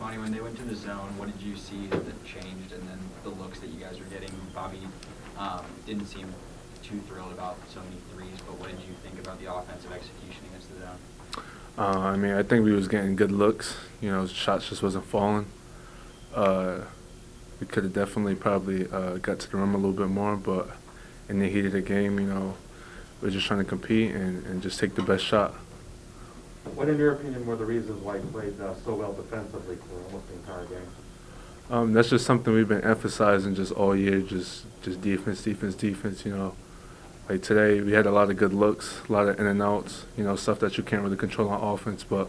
Kimani, when they went to the zone, what did you see that changed, and then the looks that you guys were getting? Bobby didn't seem too thrilled about so many threes, but what did you think about the offensive execution against the zone? I mean, I think we was getting good looks. You know, shots just wasn't falling. We could have definitely probably got to the rim a little bit more, but in the heat of the game, you know, we're just trying to compete and just take the best shot. What, in your opinion, were the reasons why you played so well defensively for almost the entire game? That's just something we've been emphasizing just all year, just defense, defense, defense, you know. Like today, we had a lot of good looks, a lot of in and outs, you know, stuff that you can't really control on offense. But,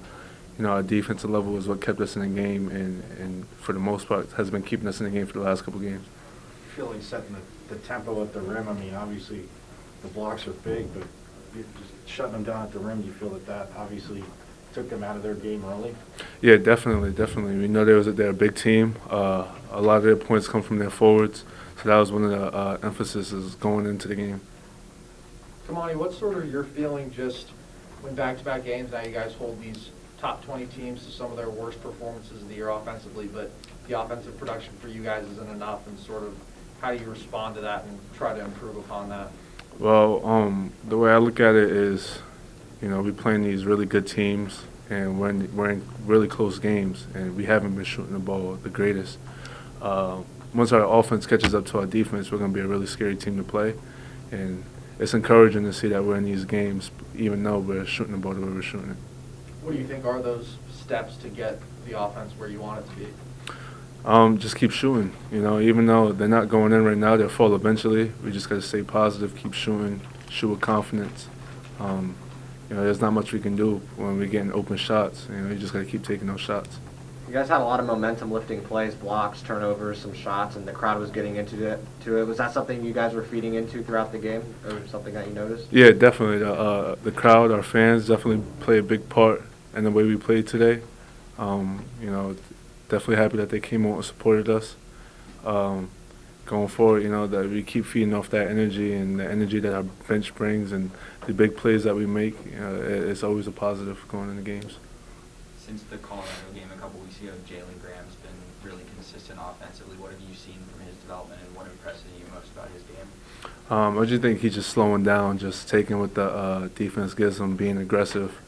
you know, our defensive level is what kept us in the game and for the most part, has been keeping us in the game for the last couple games. You feel like setting the tempo at the rim. I mean, obviously, the blocks are big, but just shutting them down at the rim, do you feel that obviously took them out of their game early? Yeah, definitely, definitely. We know they're a big team. A lot of their points come from their forwards, so that was one of the emphases going into the game. Kimani, what's sort of your feeling just when back-to-back games, now you guys hold these top 20 teams to some of their worst performances of the year offensively, but the offensive production for you guys isn't enough, and sort of how do you respond to that and try to improve upon that? Well, the way I look at it is, you know, we're playing these really good teams, and we're in really close games, and we haven't been shooting the ball the greatest. Once our offense catches up to our defense, we're going to be a really scary team to play, and it's encouraging to see that we're in these games, even though we're shooting the ball the way we're shooting it. What do you think are those steps to get the offense where you want it to be? Just keep shooting. You know, even though they're not going in right now, they'll fall eventually. We just got to stay positive, keep shooting, shoot with confidence. You know, there's not much we can do when we're getting open shots. You know, you just got to keep taking those shots. You guys had a lot of momentum lifting plays, blocks, turnovers, some shots, and the crowd was getting into it. Was that something you guys were feeding into throughout the game, or something that you noticed? Yeah, definitely. The crowd, our fans, definitely play a big part in the way we played today. You know, definitely happy that they came out and supported us. Going forward, you know, that we keep feeding off that energy and the energy that our bench brings and the big plays that we make. You know, it's always a positive going into games. Since the Colorado game a couple weeks ago, Jalen Graham's been really consistent offensively. What have you seen from his development, and what impresses you most about his game? I just think he's just slowing down, just taking what the defense gives him, being aggressive.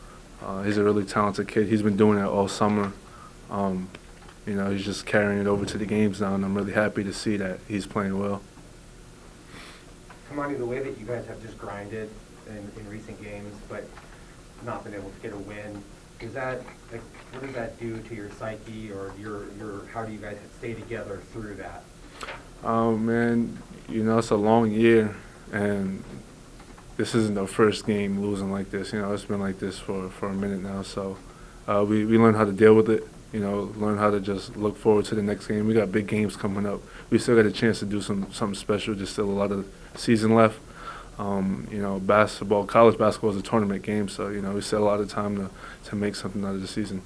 He's a really talented kid. He's been doing it all summer. You know, he's just carrying it over to the games now, and I'm really happy to see that he's playing well. Kimani, the way that you guys have just grinded in recent games, but not been able to get a win, is that, like, what does that do to your psyche, or your how do you guys stay together through that? Man, you know, it's a long year, and this isn't the first game losing like this. You know, it's been like this for a minute now, so we learned how to deal with it. You know, learn how to just look forward to the next game. We got big games coming up. We still got a chance to do something special. Just still a lot of season left. You know, college basketball is a tournament game, so, you know, we still a lot of time to make something out of the season.